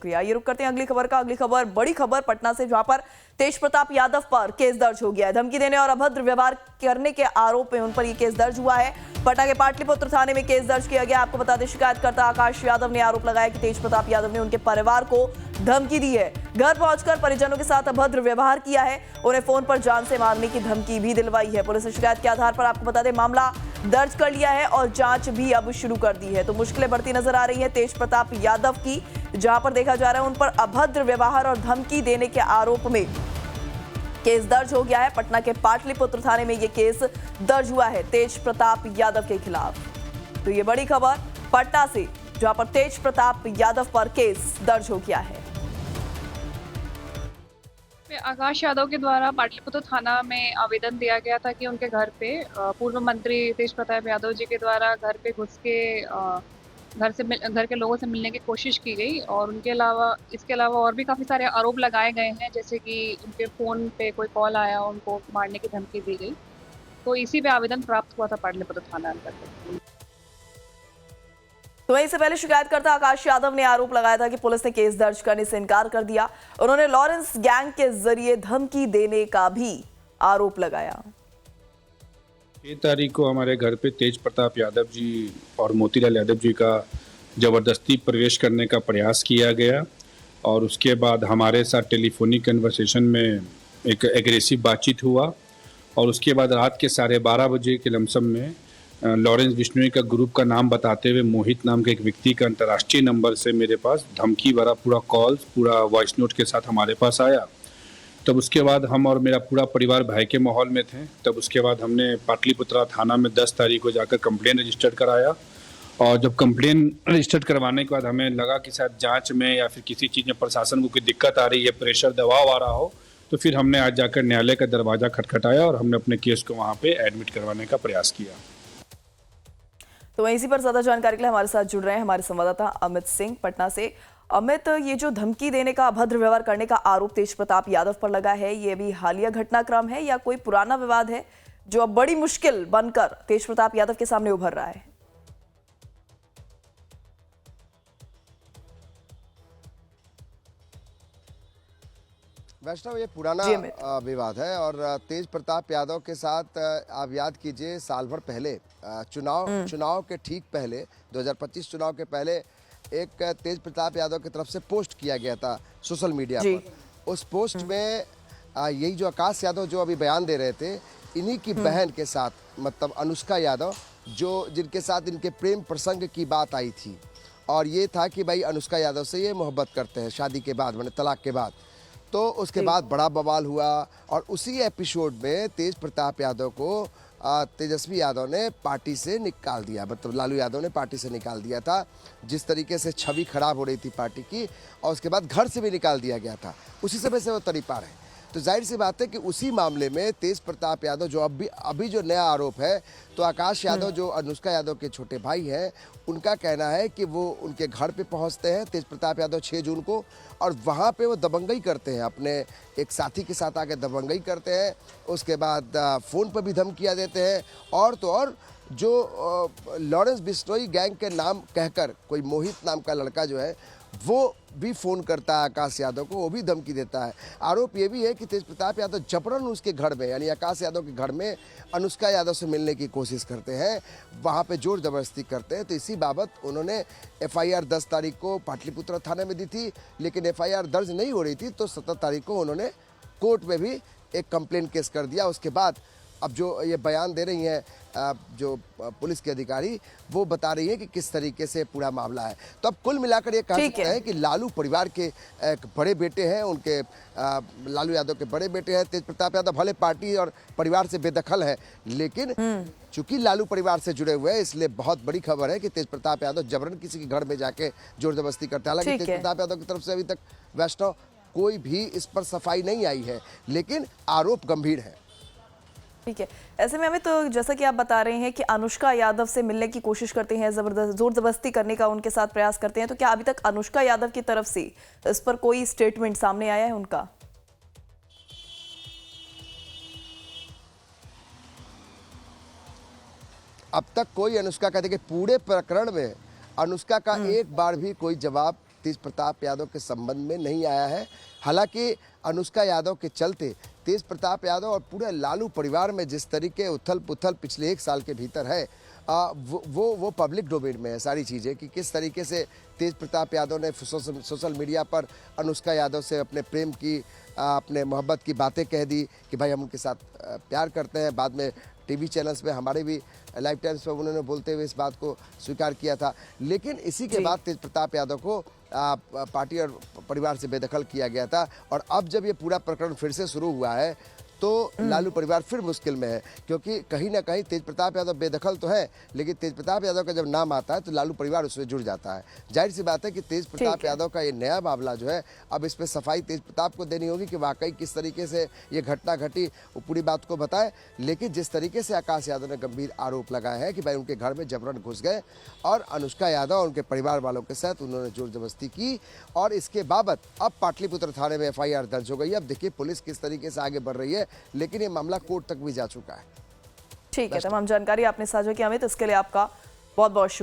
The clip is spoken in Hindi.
शुक्रिया। ये रुक करते हैं अगली खबर का। अगली खबर बड़ी खबर पटना से, जहां पर तेज प्रताप यादव पर केस दर्ज हो गया है। धमकी देने और अभद्र व्यवहार करने के आरोप में उन पर यह केस दर्ज हुआ है। पटना के पाटलिपुत्र थाने में केस दर्ज किया गया। आपको बता दें, शिकायतकर्ता आकाश यादव ने आरोप लगाया कि तेज प्रताप यादव ने उनके परिवार को धमकी दी है। घर पहुंचकर परिजनों के साथ अभद्र व्यवहार किया है। उन्हें फोन पर जान से मारने की धमकी भी दिलवाई है। पुलिस ने शिकायत के आधार पर आपको बता दें मामला दर्ज कर लिया है और जांच भी अब शुरू कर दी है। तो मुश्किलें बढ़ती नजर आ रही है तेज प्रताप यादव की, जहां पर देखा जा रहा है उन पर अभद्र व्यवहार और धमकी देने के आरोप में केस दर्ज हो गया है। पटना के पाटलिपुत्र थाने में यह केस दर्ज हुआ है तेज प्रताप यादव के खिलाफ। तो ये बड़ी खबर पटना से, जहां पर तेज प्रताप यादव पर केस दर्ज हो गया है। आकाश यादव के द्वारा पाटलिपुत्र थाना में आवेदन दिया गया था कि उनके घर पे पूर्व मंत्री तेज प्रताप यादव जी के द्वारा घर पे घुस के घर के लोगों से मिलने की कोशिश की गई और इसके अलावा और भी काफ़ी सारे आरोप लगाए गए हैं, जैसे कि उनके फ़ोन पे कोई कॉल आया, उनको मारने की धमकी दी गई। तो इसी पे आवेदन प्राप्त हुआ था पाटलिपुत्र थाना अंतर्गत। तो वहीं से पहले शिकायतकर्ता आकाश यादव ने आरोप लगाया था कि पुलिस ने केस दर्ज करने से इनकार कर दिया। उन्होंने लॉरेंस गैंग के जरिए धमकी देने का भी आरोप लगाया। 6 तारीख को हमारे घर पे तेज प्रताप यादव जी और मोतीलाल यादव जी का ज़बरदस्ती प्रवेश करने का प्रयास किया गया और उसके बाद हमारे साथ टेलीफोनिक कन्वर्सेशन में एक एग्रेसिव बातचीत हुआ और उसके बाद रात के 12:30 बजे के लमसम में लॉरेंस बिश्नोई का ग्रुप का नाम बताते हुए मोहित नाम के एक व्यक्ति का अंतर्राष्ट्रीय नंबर से मेरे पास धमकी भरा पूरा कॉल, पूरा वॉइस नोट के साथ हमारे पास आया। तब उसके बाद हम और मेरा पूरा परिवार भय के माहौल में थे। तब उसके बाद हमने पाटलिपुत्रा थाना में 10 तारीख को जाकर कंप्लेन रजिस्टर्ड कराया और जब कंप्लेन रजिस्टर्ड करवाने के बाद हमें लगा कि शायद जांच में या फिर किसी चीज़ में प्रशासन को कोई दिक्कत आ रही है, प्रेशर दबाव आ रहा हो, तो फिर हमने आज जाकर न्यायालय का दरवाज़ा खटखटाया और हमने अपने केस को वहाँ पे एडमिट करवाने का प्रयास किया। तो वहीं इसी पर ज्यादा जानकारी के लिए हमारे साथ जुड़ रहे हैं हमारे संवाददाता अमित सिंह पटना से। अमित, ये जो धमकी देने का, अभद्र व्यवहार करने का आरोप तेज प्रताप यादव पर लगा है, ये भी हालिया घटनाक्रम है या कोई पुराना विवाद है जो अब बड़ी मुश्किल बनकर तेज प्रताप यादव के सामने उभर रहा है? वैष्णव, ये पुराना विवाद है और तेज प्रताप यादव के साथ आप याद कीजिए साल भर पहले चुनाव के ठीक पहले 2025 चुनाव के पहले एक तेज प्रताप यादव की तरफ से पोस्ट किया गया था सोशल मीडिया पर। उस पोस्ट में यही जो आकाश यादव जो अभी बयान दे रहे थे, इन्हीं की बहन के साथ, मतलब अनुष्का यादव, जो जिनके साथ इनके प्रेम प्रसंग की बात आई थी और ये था कि भाई अनुष्का यादव से ये मोहब्बत करते हैं शादी के बाद, मैंने तलाक के बाद। तो उसके बाद बड़ा बवाल हुआ और उसी एपिसोड में तेज प्रताप यादव को तेजस्वी यादव ने पार्टी से निकाल दिया, मतलब लालू यादव ने पार्टी से निकाल दिया था। जिस तरीके से छवि खराब हो रही थी पार्टी की, और उसके बाद घर से भी निकाल दिया गया था, उसी समय से वो तरीपार है। तो जाहिर सी बात है कि उसी मामले में तेज प्रताप यादव जो अभी जो नया आरोप है, तो आकाश यादव जो अनुष्का यादव के छोटे भाई हैं, उनका कहना है कि वो उनके घर पे पहुंचते हैं तेज प्रताप यादव 6 जून को, और वहां पे वो दबंगई करते हैं, अपने एक साथी के साथ आके दबंगई करते हैं। उसके बाद फ़ोन पर भी धमकियाँ देते हैं और तो और जो लॉरेंस बिश्नोई गैंग के नाम कहकर कोई मोहित नाम का लड़का जो है वो भी फ़ोन करता है आकाश यादव को, वो भी धमकी देता है। आरोप ये भी है कि तेज प्रताप यादव जबरन उसके घर में, यानी आकाश यादव के घर में अनुष्का यादव से मिलने की कोशिश करते हैं, वहाँ पे जोर जबरदस्ती करते हैं। तो इसी बाबत उन्होंने FIR 10 तारीख को पाटलिपुत्र थाने में दी थी, लेकिन FIR दर्ज नहीं हो रही थी, तो 17 तारीख को उन्होंने कोर्ट में भी एक कंप्लेंट केस कर दिया। उसके बाद अब जो ये बयान दे रही हैं जो पुलिस के अधिकारी, वो बता रही है कि किस तरीके से पूरा मामला है। तो अब कुल मिलाकर ये कह सकते हैं कि लालू परिवार के एक बड़े बेटे हैं, उनके लालू यादव के बड़े बेटे हैं तेज प्रताप यादव। भले पार्टी और परिवार से बेदखल है, लेकिन चूंकि लालू परिवार से जुड़े हुए हैं, इसलिए बहुत बड़ी खबर है कि तेज प्रताप यादव जबरन किसी के घर में जाके जोर जबरदस्ती करते हैं। हालांकि तेज प्रताप यादव की तरफ से अभी तक वैष्णव कोई भी इस पर सफाई नहीं आई है, लेकिन आरोप गंभीर है। ठीक है, ऐसे में हमें तो जैसा कि आप बता रहे हैं कि अनुष्का यादव से मिलने की कोशिश करते हैं, जबरदस्त जोर जबरदस्ती करने का उनके साथ प्रयास करते हैं, तो क्या अभी तक अनुष्का यादव की तरफ से इस पर कोई स्टेटमेंट सामने आया है उनका? अब तक कोई अनुष्का का, देखिए पूरे प्रकरण में अनुष्का का एक बार भी कोई जवाब तेज प्रताप यादव के संबंध में नहीं आया है। हालांकि अनुष्का यादव के चलते तेज प्रताप यादव और पूरे लालू परिवार में जिस तरीके उथल पुथल पिछले 1 साल के भीतर है, वो पब्लिक डोमेन में है सारी चीज़ें, कि किस तरीके से तेज प्रताप यादव ने सोशल मीडिया पर अनुष्का यादव से अपने प्रेम की, अपने मोहब्बत की बातें कह दी कि भाई हम उनके साथ प्यार करते हैं। बाद में टीवी चैनल्स पे, हमारे भी लाइव टाइम्स पे उन्होंने बोलते हुए इस बात को स्वीकार किया था। लेकिन इसी के बाद तेज प्रताप यादव को पार्टी और परिवार से बेदखल किया गया था, और अब जब ये पूरा प्रकरण फिर से शुरू हुआ है तो लालू परिवार फिर मुश्किल में है, क्योंकि कहीं ना कहीं तेज प्रताप यादव बेदखल तो है, लेकिन तेज प्रताप यादव का जब नाम आता है तो लालू परिवार उससे जुड़ जाता है। जाहिर सी बात है कि तेज प्रताप यादव का ये नया मामला जो है, अब इस पे सफाई तेज प्रताप को देनी होगी कि वाकई किस तरीके से ये घटना घटी, वो पूरी बात को बताए। लेकिन जिस तरीके से आकाश यादव ने गंभीर आरोप लगाए हैं कि भाई उनके घर में जबरन घुस गए और अनुष्का यादव और उनके परिवार वालों के साथ उन्होंने जोर जबरदस्ती की, और इसके बाबत अब पाटलिपुत्र थाने में FIR दर्ज हो गई। अब देखिए पुलिस किस तरीके से आगे बढ़ रही है, लेकिन ये मामला कोर्ट तक भी जा चुका है। ठीक है, तमाम जानकारी आपने साझा की अमित, इसके लिए आपका बहुत बहुत शुक्रिया।